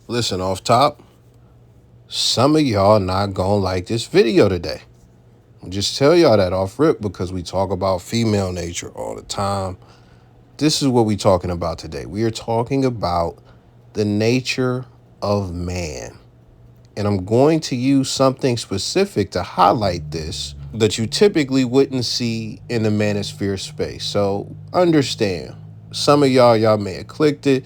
Listen, off top, some of y'all not gonna like this video today. I'll just tell y'all that off rip because we talk about female nature all the time. This is what we're talking about today. We are talking about the nature of man. And I'm going to use something specific to highlight this that you typically wouldn't see in the manosphere space. So understand, some of y'all may have clicked it.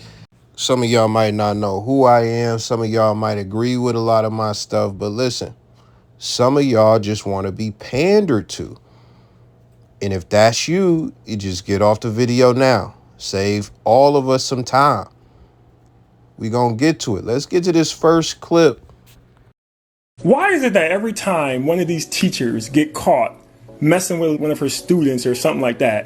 Some of y'all might not know who I am. Some of y'all might agree with a lot of my stuff. But listen, some of y'all just want to be pandered to. And if that's you, you just get off the video now. Save all of us some time. We gonna get to it. Let's get to this first clip. Why is it that every time one of these teachers get caught messing with one of her students or something like that,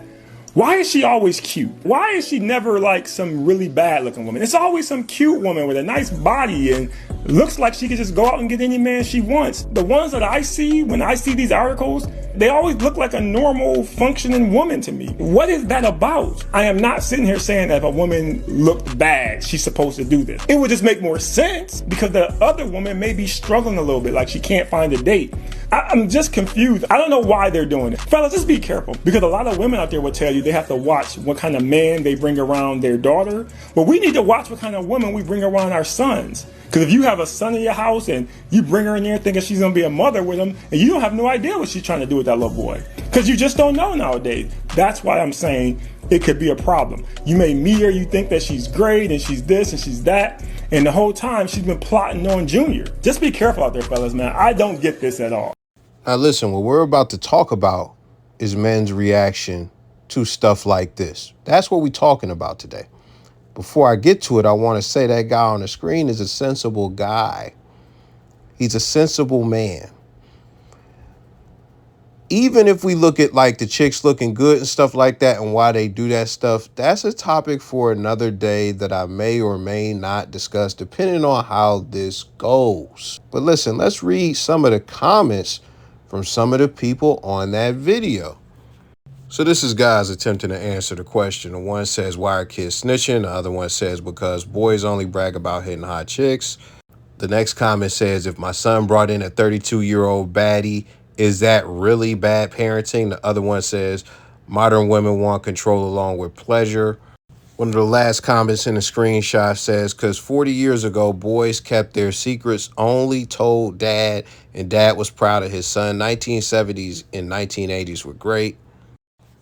why is she always cute? Why is she never like some really bad looking woman? It's always some cute woman with a nice body and looks like she could just go out and get any man she wants. The ones that I see when I see these articles, they always look like a normal functioning woman to me. What is that about? I am not sitting here saying that if a woman looked bad, she's supposed to do this. It would just make more sense because the other woman may be struggling a little bit, like she can't find a date. I'm just confused. I don't know why they're doing it. Fellas, just be careful because a lot of women out there will tell you they have to watch what kind of man they bring around their daughter. But we need to watch what kind of woman we bring around our sons. Because if you have a son in your house and you bring her in there thinking she's going to be a mother with him, and you don't have no idea what she's trying to do with that little boy. Because you just don't know nowadays. That's why I'm saying it could be a problem. You may meet her, you think that she's great and she's this and she's that. And the whole time she's been plotting on Junior. Just be careful out there, fellas, man. I don't get this at all. Now listen, what we're about to talk about is men's reaction to stuff like this. That's what we're talking about today. Before I get to it, I want to say that guy on the screen is a sensible guy. He's a sensible man. Even if we look at like the chicks looking good and stuff like that and why they do that stuff, that's a topic for another day that I may or may not discuss depending on how this goes. But listen, let's read some of the comments from some of the people on that video. So this is guys attempting to answer the question. The one says, why are kids snitching? The other one says, because boys only brag about hitting hot chicks. The next comment says, if my son brought in a 32-year-old baddie, is that really bad parenting? The other one says, modern women want control along with pleasure. One of the last comments in the screenshot says, because 40 years ago, boys kept their secrets, only told dad, and dad was proud of his son. 1970s and 1980s were great.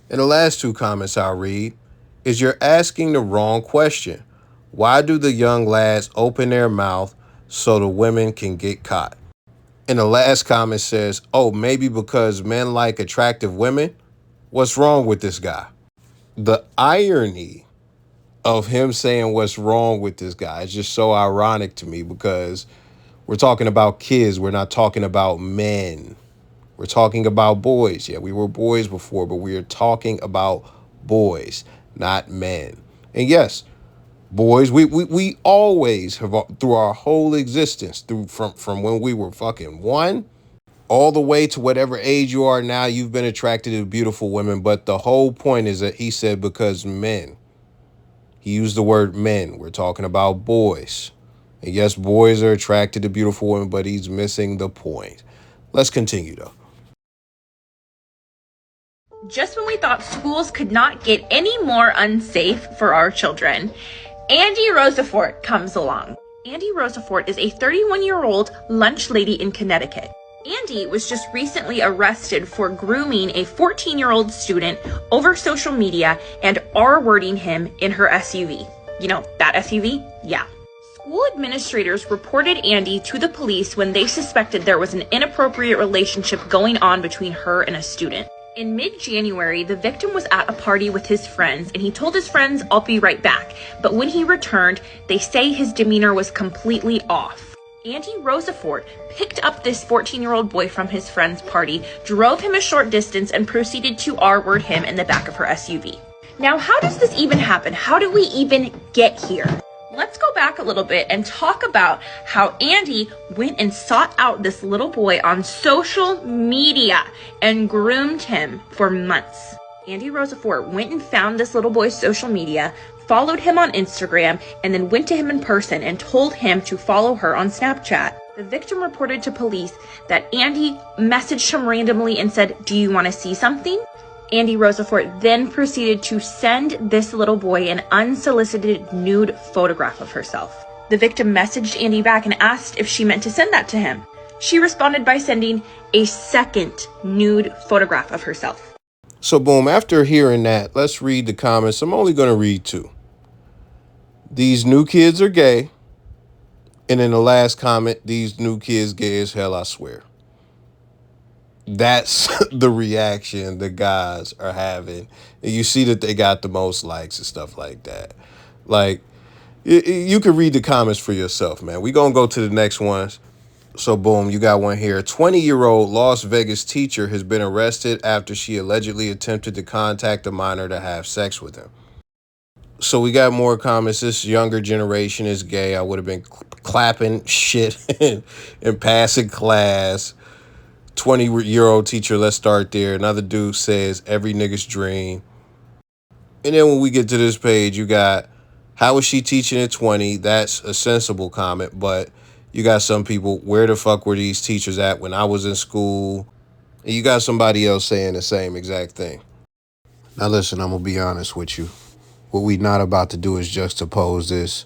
And the last two comments I'll read is you're asking the wrong question. Why do the young lads open their mouth so the women can get caught? And the last comment says, oh, maybe because men like attractive women? What's wrong with this guy? The irony of him saying what's wrong with this guy is just so ironic to me because we're talking about kids. We're not talking about men. We're talking about boys. Yeah, we were boys before, but we are talking about boys, not men. And yes, boys, we always have, through our whole existence, from when we were fucking one, all the way to whatever age you are now, you've been attracted to beautiful women. But the whole point is that he said because men. He used the word men. We're talking about boys. And yes, boys are attracted to beautiful women, but he's missing the point. Let's continue, though. Just when we thought schools could not get any more unsafe for our children, Andy Rosafort comes along. Andy Rosafort is a 31-year-old lunch lady in Connecticut. Andy was just recently arrested for grooming a 14-year-old student over social media and R-wording him in her SUV. You know, that SUV? Yeah. School administrators reported Andy to the police when they suspected there was an inappropriate relationship going on between her and a student. In mid-January, the victim was at a party with his friends, and he told his friends, "I'll be right back." But when he returned, they say his demeanor was completely off. Andy Rosafort picked up this 14-year-old boy from his friend's party, drove him a short distance, and proceeded to R-word him in the back of her SUV. Now, how does this even happen? How do we even get here? Let's go back a little bit and talk about how Andy went and sought out this little boy on social media and groomed him for months. Andy Rosafort went and found this little boy's social media, followed him on Instagram, and then went to him in person and told him to follow her on Snapchat. The victim reported to police that Andy messaged him randomly and said, "Do you want to see something?" Andy Rosafort then proceeded to send this little boy an unsolicited nude photograph of herself. The victim messaged Andy back and asked if she meant to send that to him. She responded by sending a second nude photograph of herself. So boom, after hearing that, let's read the comments. I'm only going to read two. These new kids are gay. And in the last comment, these new kids gay as hell, I swear. That's the reaction the guys are having. And you see that they got the most likes and stuff like that. Like, you can read the comments for yourself, man. We gonna go to the next ones. So boom, you got one here. 20-year-old Las Vegas teacher has been arrested after she allegedly attempted to contact a minor to have sex with him. So we got more comments. This younger generation is gay. I would have been clapping shit and passing class. 20-year-old teacher, let's start there. Another dude says, every nigga's dream. And then when we get to this page, you got, how is she teaching at 20? That's a sensible comment, but you got some people, where the fuck were these teachers at when I was in school? And you got somebody else saying the same exact thing. Now listen, I'm going to be honest with you. What we not about to do is juxtapose this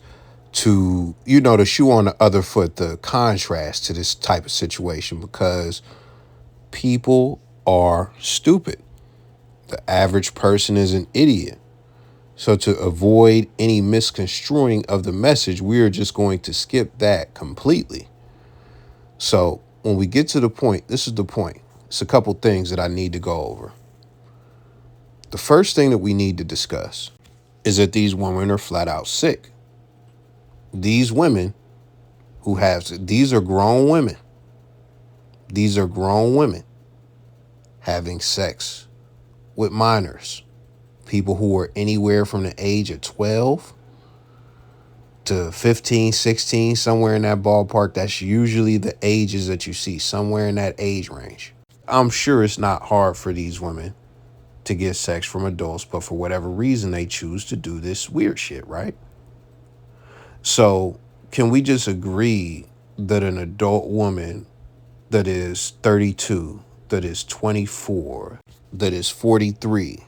to, the shoe on the other foot, the contrast to this type of situation, because people are stupid. The average person is an idiot. So to avoid any misconstruing of the message, we are just going to skip that completely. So when we get to the point, this is the point. It's a couple things that I need to go over. The first thing that we need to discuss is that these women are flat out sick. These women these are grown women. These are grown women having sex with minors. People who are anywhere from the age of 12 to 15, 16, somewhere in that ballpark. That's usually the ages that you see, somewhere in that age range. I'm sure it's not hard for these women to get sex from adults, but for whatever reason, they choose to do this weird shit, right? So can we just agree that an adult woman that is 32, that is 24, that is 43,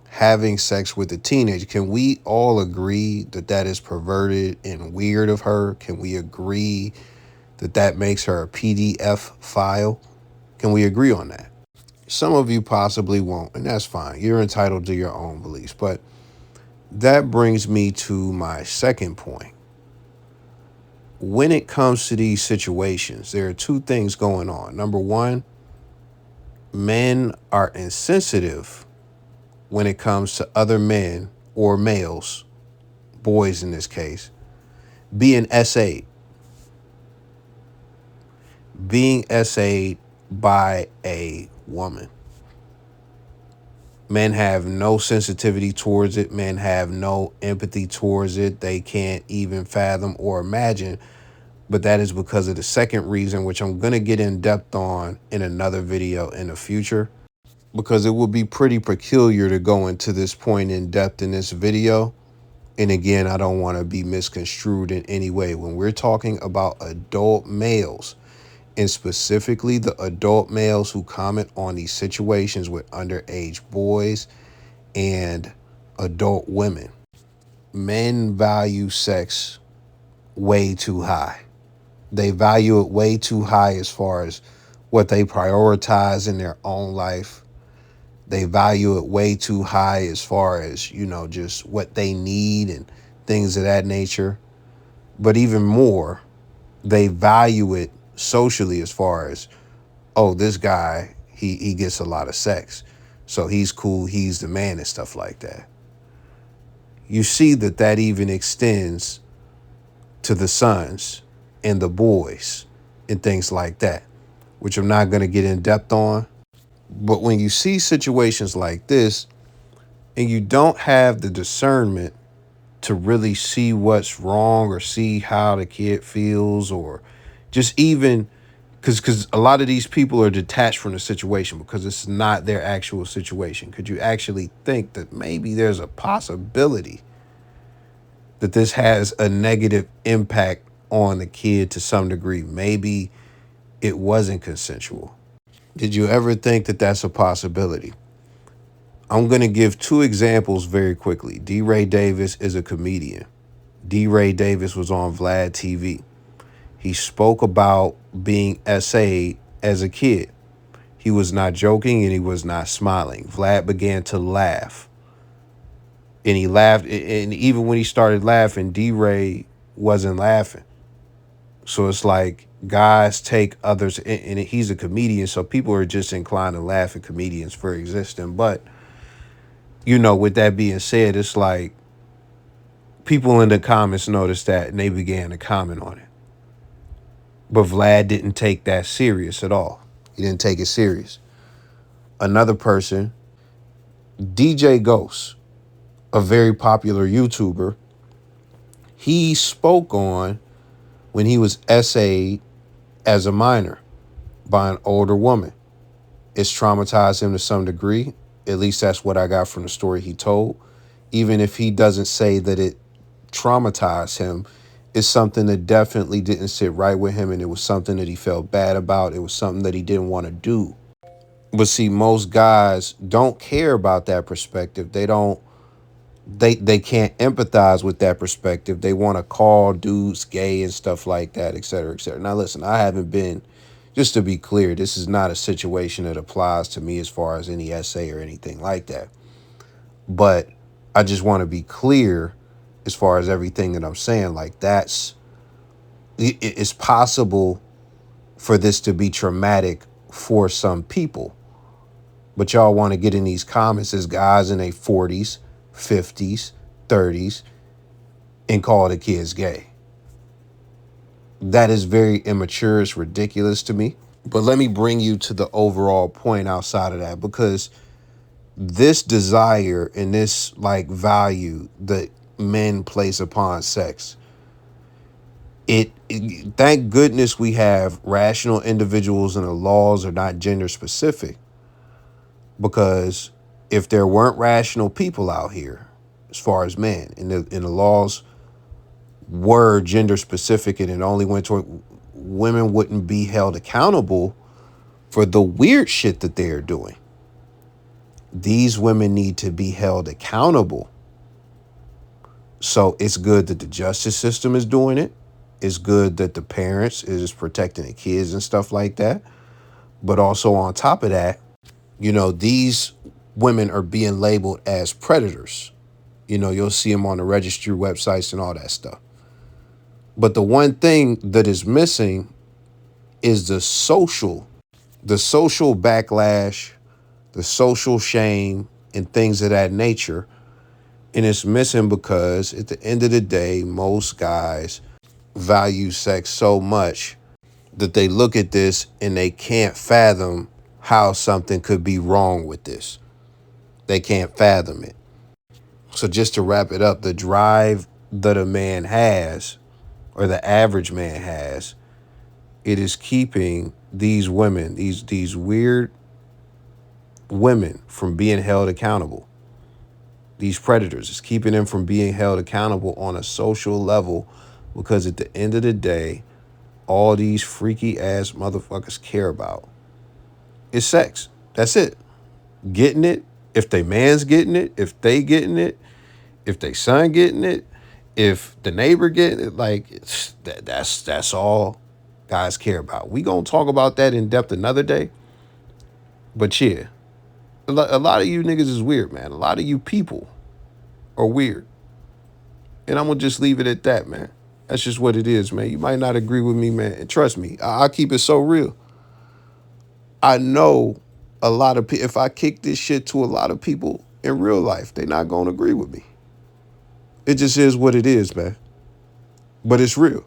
having sex with a teenager, can we all agree that that is perverted and weird of her? Can we agree that that makes her a PDF file? Can we agree on that? Some of you possibly won't, and that's fine. You're entitled to your own beliefs. But that brings me to my second point. When it comes to these situations, there are two things going on. Number one, men are insensitive when it comes to other men or males, boys in this case, being SA'd. Being SA'd by a woman. Men have no sensitivity towards it. Men have no empathy towards it. They can't even fathom or imagine. But that is because of the second reason, which I'm going to get in depth on in another video in the future, because it would be pretty peculiar to go into this point in depth in this video. And again, I don't want to be misconstrued in any way. When we're talking about adult males, and specifically the adult males who comment on these situations with underage boys and adult women, men value sex way too high. They value it way too high as far as what they prioritize in their own life. They value it way too high as far as, just what they need and things of that nature. But even more, they value it socially as far as, oh, this guy, he gets a lot of sex, so he's cool, he's the man and stuff like that. You see that even extends to the sons and the boys and things like that, which I'm not going to get in depth on. But when you see situations like this and you don't have the discernment to really see what's wrong or see how the kid feels, or just even because a lot of these people are detached from the situation because it's not their actual situation. Could you actually think that maybe there's a possibility that this has a negative impact on the kid to some degree. Maybe it wasn't consensual. Did you ever think that that's a possibility? I'm going to give two examples very quickly. D. Ray Davis is a comedian. D. Ray Davis was on Vlad TV. He spoke about being SA'd as a kid. He was not joking and he was not smiling. Vlad began to laugh. And he laughed. And even when he started laughing, D. Ray wasn't laughing. So it's like guys take others, and he's a comedian, so people are just inclined to laugh at comedians for existing. But, with that being said, it's like people in the comments noticed that and they began to comment on it. But Vlad didn't take that serious at all. He didn't take it serious. Another person, DJ Ghost, a very popular YouTuber, he spoke on when he was SA'd as a minor by an older woman. It's traumatized him to some degree. At least that's what I got from the story he told. Even if he doesn't say that it traumatized him, it's something that definitely didn't sit right with him, and it was something that he felt bad about. It was something that he didn't want to do. But see, most guys don't care about that perspective. They can't empathize with that perspective. They want to call dudes gay and stuff like that, et cetera, et cetera. Now, listen, I haven't been, just to be clear, this is not a situation that applies to me as far as any essay or anything like that. But I just want to be clear as far as everything that I'm saying. Like, it's possible for this to be traumatic for some people. But y'all want to get in these comments as guys in their 40s, 50s, 30s, and call the kids gay. That is very immature. It's ridiculous to me. But let me bring you to the overall point outside of that, because this desire and this value that men place upon sex, thank goodness we have rational individuals and the laws are not gender specific. Because if there weren't rational people out here, as far as men, and the laws were gender specific and it only went toward women, wouldn't be held accountable for the weird shit that they're doing. These women need to be held accountable. So it's good that the justice system is doing it. It's good that the parents is protecting the kids and stuff like that. But also on top of that, these women are being labeled as predators. You'll see them on the registry websites and all that stuff. But the one thing that is missing is the social backlash, the social shame, and things of that nature. And it's missing because at the end of the day, most guys value sex so much that they look at this and they can't fathom how something could be wrong with this. They can't fathom it. So just to wrap it up, the drive that a man has, or the average man has, it is keeping these women, these weird women, from being held accountable. These predators, is keeping them from being held accountable on a social level, because at the end of the day, all these freaky ass motherfuckers care about is sex. That's it. Getting it. If they man's getting it, if they getting it, if they son getting it, if the neighbor getting it, that's all guys care about. We gonna talk about that in depth another day. But yeah, a lot of you niggas is weird, man. A lot of you people are weird. And I'm gonna just leave it at that, man. That's just what it is, man. You might not agree with me, man. And trust me, I keep it so real. I know a lot of people, if I kick this shit to a lot of people in real life, they're not gonna agree with me. It just is what it is, man. But it's real.